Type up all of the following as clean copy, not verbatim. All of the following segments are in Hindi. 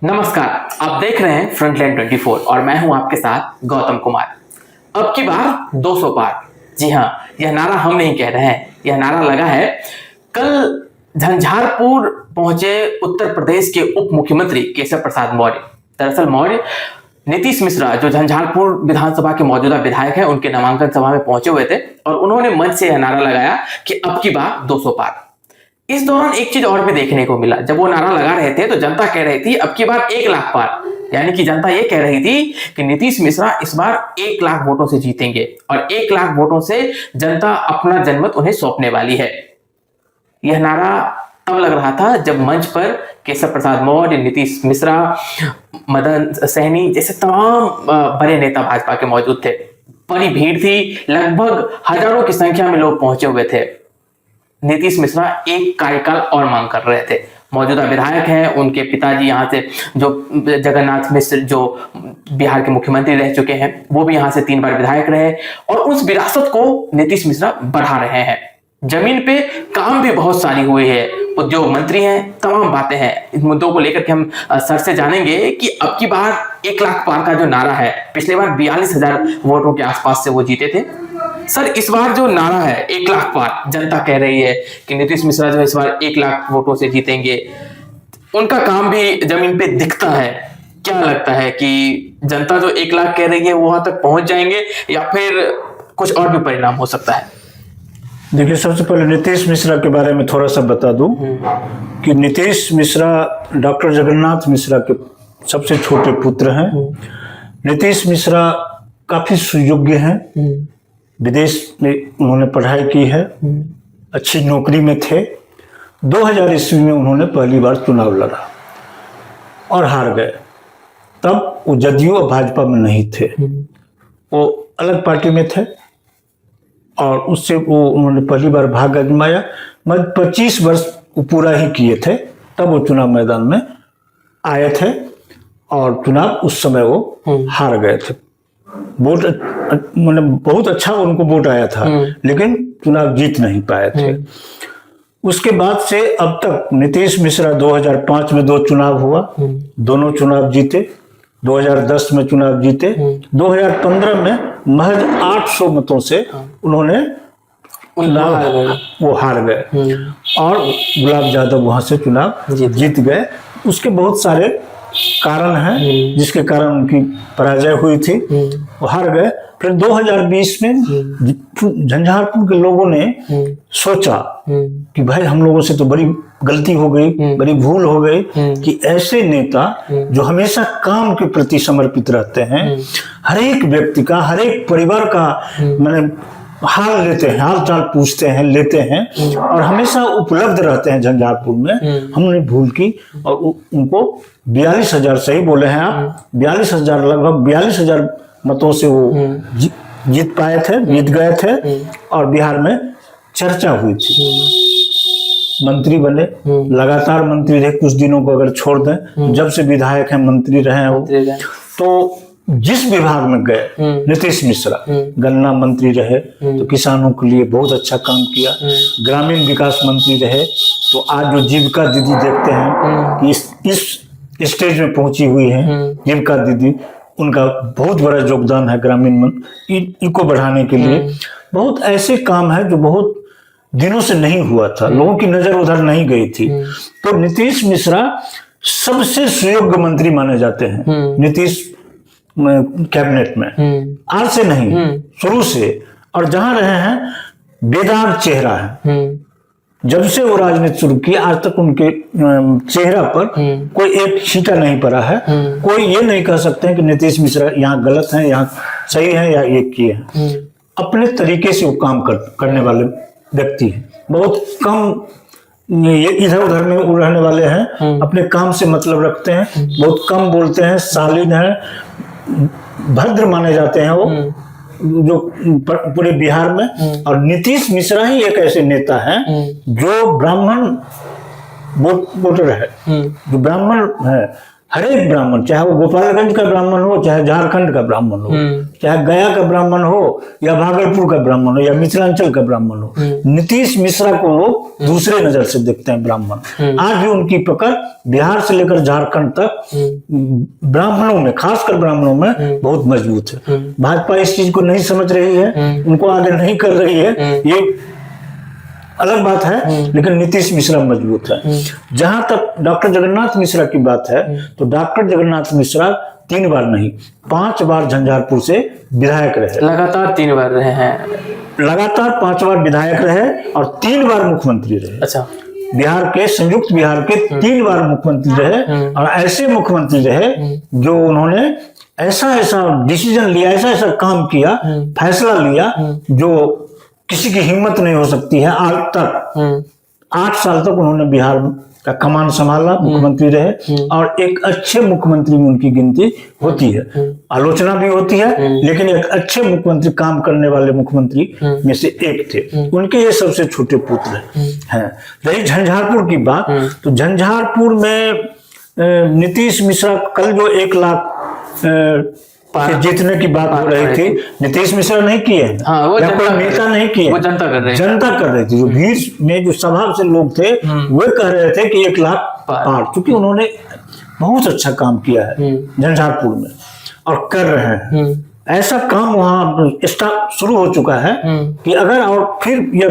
नमस्कार, आप देख रहे हैं फ्रंटलाइन 24 और मैं हूं आपके साथ गौतम कुमार। अब की बार 200 पार। जी हाँ, यह नारा हम नहीं कह रहे हैं, यह नारा लगा है। कल झंझारपुर पहुंचे उत्तर प्रदेश के उप मुख्यमंत्री केशव प्रसाद मौर्य। दरअसल मौर्य नीतीश मिश्रा जो झंझारपुर विधानसभा के मौजूदा विधायक हैं, उनके नामांकन सभा में पहुंचे हुए थे और उन्होंने मंच से यह नारा लगाया कि अब की बार 200 पार। इस दौरान एक चीज और भी देखने को मिला। जब वो नारा लगा रहे थे तो जनता कह रही थी अब की बार 1 लाख पार, यानी कि जनता ये कह रही थी कि नीतीश मिश्रा इस बार 1 लाख वोटों से जीतेंगे और 1 लाख वोटों से जनता अपना जनमत उन्हें सौंपने वाली है। यह नारा तब लग रहा था जब मंच पर केशव प्रसाद मौर्य, नीतीश मिश्रा, मदन सहनी जैसे तमाम बड़े नेता भाजपा के मौजूद थे। बड़ी भीड़ थी, लगभग हजारों की संख्या में लोग पहुंचे हुए थे। नीतीश मिश्रा एक कार्यकाल और मांग कर रहे थे। मौजूदा विधायक हैं, उनके पिताजी यहाँ से जो जगन्नाथ मिश्र जो बिहार के मुख्यमंत्री रह चुके हैं, वो भी यहाँ से 3 बार विधायक रहे और उस विरासत को नीतीश मिश्रा बढ़ा रहे हैं। जमीन पे काम भी बहुत सारी हुई है, उद्योग मंत्री हैं, तमाम बातें हैं। इस मुद्दों को लेकर के हम सर से जानेंगे कि अब की बार 1 लाख पार का जो नारा है, पिछले बार 42,000 वोटों के आसपास से वो जीते थे। सर, इस बार जो नारा है 1 लाख पार, जनता कह रही है कि नीतीश मिश्रा जो इस बार 1 लाख वोटों से जीतेंगे। उनका काम भी जमीन पे दिखता है। क्या लगता है कि जनता जो 1 लाख कह रही है वो वहां तक पहुंच जाएंगे या फिर कुछ और भी परिणाम हो सकता है? देखिए, सबसे पहले नीतीश मिश्रा के बारे में थोड़ा सा बता दूं कि नीतीश मिश्रा डॉक्टर जगन्नाथ मिश्रा के सबसे छोटे पुत्र हैं। नीतीश मिश्रा काफी सुयोग्य हैं, विदेश में उन्होंने पढ़ाई की है, अच्छी नौकरी में थे। 2000 ईस्वी में उन्होंने पहली बार चुनाव लड़ा और हार गए। तब वो जदयू और भाजपा में नहीं थे, वो अलग पार्टी में थे और उससे वो उन्होंने पहली बार भाग्य आजमाया। मतलब 25 वर्ष वो पूरा ही किए थे, तब वो चुनाव मैदान में आए थे और चुनाव उस समय वो हार गए थे। वोट मतलब बहुत अच्छा उनको वोट आया था, लेकिन चुनाव जीत नहीं पाए थे। उसके बाद से अब तक नीतीश मिश्रा 2005 में 2 चुनाव हुआ, दोनों चुनाव जीते। 2010 में चुनाव जीते। 2015 में महज 800 मतों से उन्होंने वो हार गए और गुलाब यादव वहां से चुनाव जीत गए। उसके बहुत सारे कारण हैं जिसके कारण उनकी पराजय हुई थी, वो हार गए। फिर 2020 में झंझारपुर के लोगों ने सोचा कि भाई हम लोगों से तो बड़ी गलती हो गई, बड़ी भूल हो गई कि ऐसे नेता जो हमेशा काम के प्रति समर्पित रहते हैं, हर एक व्यक्ति का, हर एक परिवार का मैंने हाल लेते हैं, हाल चाल पूछते हैं, लेते हैं और हमेशा उपलब्ध रहते हैं झंझारपुर में, हमने भूल की और उनको 42,000 सही बोले हैं आप, 42,000 लगभग 42,000 मतों से वो जीत पाए थे, जीत गए थे और बिहार में चर्चा हुई थी। मंत्री बने, लगातार मंत्री रहे। कुछ दिनों को अगर छोड़ दें, जब से विधायक हैं मंत्री रहे हैं वो। तो जिस विभाग में गए नीतीश मिश्रा, गन्ना मंत्री रहे तो किसानों के लिए बहुत अच्छा काम किया। ग्रामीण विकास मंत्री रहे तो आज जो जीविका दीदी देखते हैं कि इस स्टेज में पहुंची हुई है जीविका दीदी, उनका बहुत बड़ा योगदान है ग्रामीण इनको बढ़ाने के लिए। बहुत ऐसे काम है जो बहुत दिनों से नहीं हुआ था, लोगों की नजर उधर नहीं गई थी। तो नीतीश मिश्रा सबसे सुयोग्य मंत्री माने जाते हैं नीतीश कैबिनेट में, आज से नहीं, शुरू से। और जहां रहे हैं बेदाग चेहरा है। जब से वो राजनीति शुरू की आज तक उनके चेहरा पर कोई एक छींटा नहीं पड़ा है। कोई ये नहीं कह सकते हैं कि नीतीश मिश्रा यहाँ गलत है, यहाँ सही है या ये किए हैं। अपने तरीके से वो काम करने वाले व्यक्ति हैं। बहुत कम ये इधर उधर में रहने वाले हैं, अपने काम से मतलब रखते हैं, बहुत कम बोलते हैं, शालीन है, भद्र माने जाते हैं वो जो पूरे बिहार में। और नीतीश मिश्रा ही एक ऐसे नेता हैं जो ब्राह्मण वोटर है, जो ब्राह्मण है, हर एक ब्राह्मण, चाहे वो गोपालगंज का ब्राह्मण हो, चाहे झारखंड का ब्राह्मण हो, चाहे गया का ब्राह्मण हो, या भागलपुर का ब्राह्मण हो, या मिथिलांचल का ब्राह्मण हो, नीतीश मिश्रा को लोग दूसरे नजर से देखते हैं ब्राह्मण। आज भी उनकी पकड़ बिहार से लेकर झारखंड तक ब्राह्मणों में, खासकर ब्राह्मणों में बहुत मजबूत है। भाजपा इस चीज को नहीं समझ रही है, उनको आगे नहीं कर रही है, ये अलग बात है, लेकिन नीतीश मिश्रा मजबूत है। जहां तक डॉक्टर जगन्नाथ मिश्रा की बात है, तो डॉक्टर जगन्नाथ मिश्रा 3 बार नहीं 5 बार झंझारपुर से विधायक रहे। लगातार 3 बार रहे हैं, लगातार 5 बार विधायक रहे और 3 बार मुख्यमंत्री रहे। अच्छा, बिहार के, संयुक्त बिहार के 3 बार मुख्यमंत्री रहे, और ऐसे मुख्यमंत्री रहे जो उन्होंने ऐसा ऐसा डिसीजन लिया, ऐसा ऐसा काम किया, फैसला लिया जो किसी की हिम्मत नहीं हो सकती है। आज तक 8 साल तक उन्होंने बिहार का कमान संभाला, मुख्यमंत्री रहे, और एक अच्छे मुख्यमंत्री में उनकी गिनती होती है। आलोचना भी होती है, लेकिन एक अच्छे मुख्यमंत्री, काम करने वाले मुख्यमंत्री में से एक थे। उनके ये सबसे छोटे पुत्र हैं। रही झंझारपुर की बात, तो झंझारपुर में नीतीश मिश्रा कल जो 1 लाख से जीतने की बात हो रही थी, नीतीश मिश्रा नहीं किए, वो या कोई नेता नहीं किए, वो जनता कर रही, जनता कर रही थी। जो भीड़ में जो सभा से लोग थे, वे कह रहे थे कि 1 लाख पार, क्योंकि उन्होंने बहुत अच्छा काम किया है झंझारपुर में और कर रहे हैं। ऐसा काम वहाँ स्टार्ट शुरू हो चुका है कि अगर और फिर ये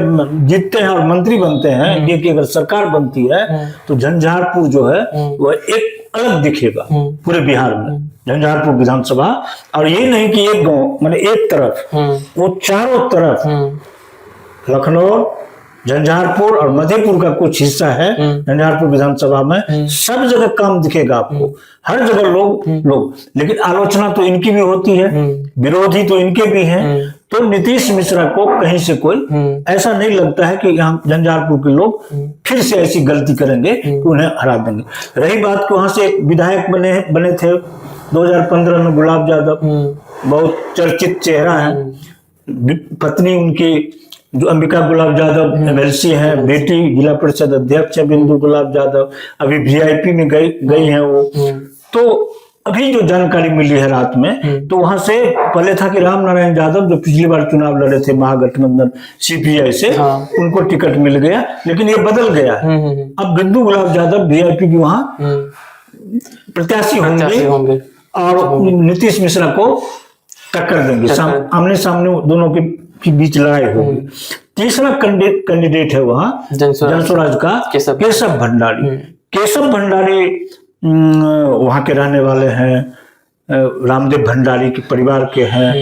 जीतते हैं और मंत्री बनते हैं, ये कि अगर सरकार बनती है तो झंझारपुर जो है वह एक अलग दिखेगा पूरे बिहार में, झंझारपुर विधानसभा। और ये नहीं कि एक गांव, माने एक तरफ, वो चारों तरफ, लखनऊ, झंझारपुर और मधेपुर का कुछ हिस्सा है झंझारपुर विधानसभा में, सब जगह काम दिखेगा आपको, हर जगह लोग। लेकिन आलोचना तो इनकी भी होती है, विरोधी तो इनके भी हैं। तो नीतीश मिश्रा को कहीं से कोई ऐसा नहीं लगता है कि यहाँ झंझारपुर के लोग फिर से ऐसी गलती करेंगे कि उन्हें हरा देंगे। रही बात कि वहां से एक विधायक बने थे 2015 में, गुलाब यादव, बहुत चर्चित चेहरा है। पत्नी उनकी जो अंबिका गुलाब यादव एमएलसी है, बेटी जिला परिषद अध्यक्ष है बिंदु गुलाब यादव, अभी वीआईपी में गई है वो। तो अभी जो जानकारी मिली है रात में, तो वहां से पहले था कि राम नारायण यादव जो पिछली बार चुनाव लड़े थे महागठबंधन सीपीआई से, उनको टिकट मिल गया, लेकिन ये बदल गया। अब बिंदु गुलाब यादव वीआईपी की वहां प्रत्याशी होंगे और नीतीश मिश्रा को टक्कर देंगे, आमने सामने दोनों के बीच लड़ाई होगी। तीसरा कैंडिडेट है वहां जनस्वराज का केशव भंडारी। केशव भंडारी वहां के रहने वाले हैं, रामदेव भंडारी के परिवार के हैं,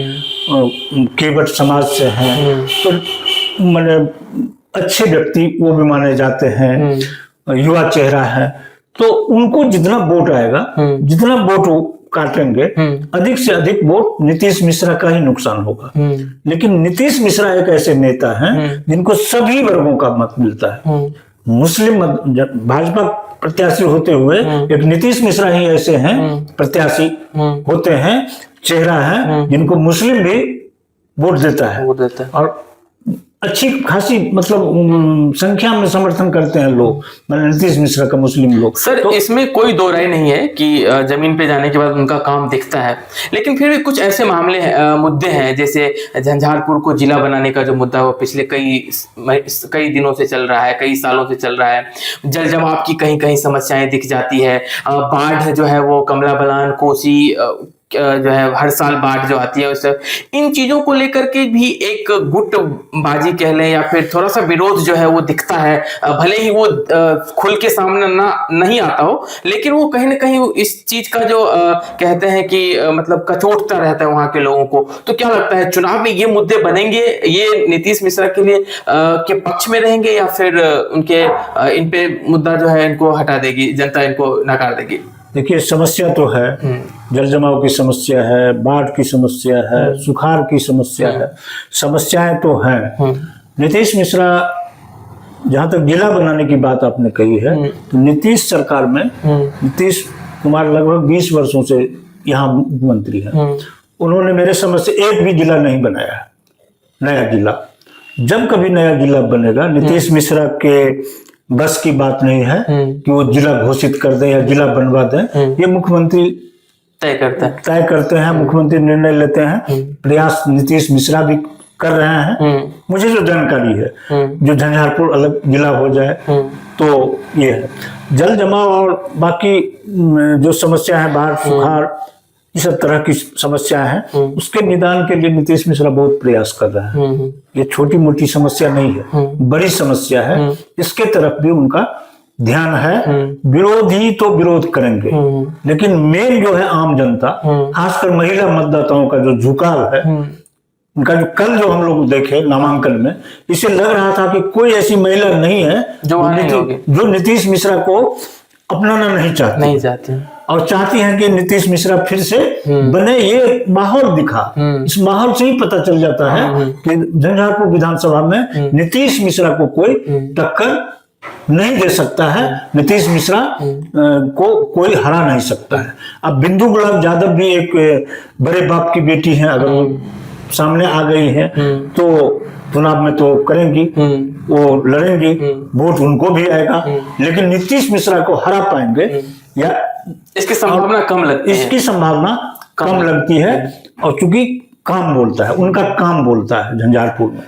केवट समाज से हैं, तो मैंने अच्छे व्यक्ति वो भी माने जाते हैं, युवा चेहरा है। तो उनको जितना वोट आएगा, जितना वोट काटेंगे, अधिक से अधिक वोट नीतीश मिश्रा का ही नुकसान होगा। लेकिन नीतीश मिश्रा एक ऐसे नेता हैं जिनको सभी वर्गों का मत मिलता है। मुस्लिम भाजपा प्रत्याशी होते हुए एक नीतीश मिश्रा ही ऐसे हैं प्रत्याशी होते हैं, चेहरा है जिनको मुस्लिम भी वोट देता है और अच्छी खासी मतलब संख्या में समर्थन करते हैं लोग, नीतीश मिश्रा का मुस्लिम लोग। सर तो इसमें कोई दो राय नहीं है कि जमीन पे जाने के बाद उनका काम दिखता है, लेकिन फिर भी कुछ ऐसे मामले मुद्दे हैं, जैसे झंझारपुर को जिला बनाने का जो मुद्दा वो पिछले कई दिनों से चल रहा है, कई सालों से चल रहा है। जल जमाव की कहीं कहीं समस्याएं दिख जाती है, बाढ़ जो है वो कमला बलान, कोसी जो है हर साल बाढ़ जो आती है उससे, इन चीजों को लेकर के भी एक गुटबाजी कह लें या फिर थोड़ा सा विरोध जो है वो दिखता है। भले ही वो खुल के सामने नहीं आता हो, लेकिन वो कहीं ना कहीं इस चीज का जो कहते हैं कि मतलब कचोटता रहता है वहां के लोगों को। तो क्या लगता है चुनाव में ये मुद्दे बनेंगे, ये नीतीश मिश्रा के लिए के पक्ष में रहेंगे या फिर उनके इन पे मुद्दा जो है इनको हटा देगी, जनता इनको नकार देगी? देखिए समस्या तो है, जल जमाव की समस्या है, बाढ़ की समस्या है, सुखाड़ की समस्या है, समस्याएं तो हैं। नीतीश मिश्रा, जहां तक जिला बनाने की बात आपने कही है, तो नीतीश सरकार में नीतीश कुमार लगभग 20 वर्षों से यहाँ मुख्यमंत्री है। उन्होंने मेरे समझ से एक भी जिला नहीं बनाया, नया जिला। जब कभी नया जिला बनेगा नीतीश मिश्रा के बस की बात नहीं है कि वो जिला घोषित कर दें या जिला बनवा दें। ये मुख्यमंत्री तय करते हैं, मुख्यमंत्री निर्णय लेते हैं। प्रयास नीतीश मिश्रा भी कर रहे हैं। मुझे जो जानकारी है, जो झंझारपुर अलग जिला हो जाए तो ये है। जल जमाव और बाकी जो समस्या है, बाढ़ सुखाड़, इस सब तरह की समस्या है, उसके निदान के लिए नीतीश मिश्रा बहुत प्रयास कर रहे हैं। ये छोटी मोटी समस्या नहीं है, बड़ी समस्या है। इसके तरफ भी उनका ध्यान है। विरोधी तो विरोध करेंगे, लेकिन मेन जो है आम जनता, खासकर महिला मतदाताओं का जो झुकाव है, उनका जो कल जो हम लोग देखे नामांकन में, इसे लग रहा था कि कोई ऐसी महिला नहीं है जो नीतीश मिश्रा को अपनाना नहीं चाहती और चाहती हैं कि नीतीश मिश्रा फिर से बने। ये माहौल दिखा, इस माहौल से ही पता चल जाता है कि झंझारपुर विधानसभा में नीतीश मिश्रा को कोई टक्कर नहीं दे सकता है, नीतीश मिश्रा को कोई हरा नहीं सकता है। अब बिंदु गुलाब यादव भी एक बड़े बाप की बेटी है, अगर वो सामने आ गई है तो चुनाव में तो करेंगी, वो लड़ेंगी, वोट उनको भी आएगा, लेकिन नीतीश मिश्रा को हरा पाएंगे या इसकी संभावना कम लगती है। इसकी संभावना कम लगती है। और चूंकि काम बोलता है, उनका काम बोलता है झंझारपुर में।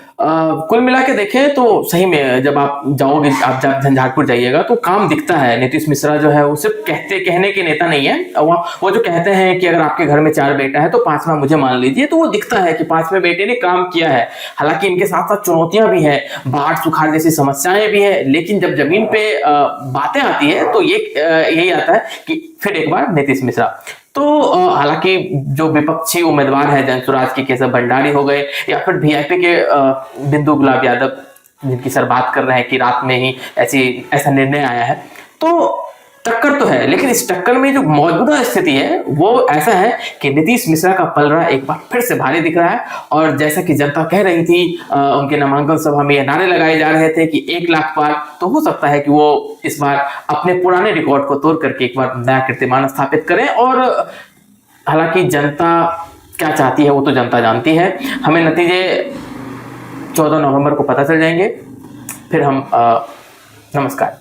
कुल मिला के देखें तो सही में जब आप जाओगे, आप जब झंझारपुर जाइएगा तो काम दिखता है। नीतीश मिश्रा जो है वो सिर्फ कहने के नेता नहीं है। वो जो कहते हैं कि अगर आपके घर में 4 बेटा है तो 5वां मुझे मान लीजिए, तो वो दिखता है कि 5वें बेटे ने काम किया है। हालांकि इनके साथ साथ चुनौतियां भी है, बाढ़ सुखाड़ जैसी समस्याएं भी है, लेकिन जब जमीन पे बातें आती है तो ये यही आता है कि फिर एक बार नीतीश मिश्रा। तो हालांकि जो विपक्षी उम्मीदवार है, जनसुराज के केशव भंडारी हो गए या फिर वीआईपी के बिंदु गुलाब यादव, जिनकी सर बात कर रहे हैं कि रात में ही ऐसा निर्णय आया है, तो टक्कर तो है। लेकिन इस टक्कर में जो मौजूदा स्थिति है वो ऐसा है कि नीतीश मिश्रा का पलड़ा एक बार फिर से भारी दिख रहा है। और जैसा कि जनता कह रही थी, उनके नामांकन सभा में ये नारे लगाए जा रहे थे कि 1 लाख पार, तो हो सकता है कि वो इस बार अपने पुराने रिकॉर्ड को तोड़ करके एक बार नया कीर्तिमान स्थापित करें। और हालांकि जनता क्या चाहती है वो तो जनता जानती है। हमें नतीजे 14 नवंबर को पता चल जाएंगे। फिर हम नमस्कार।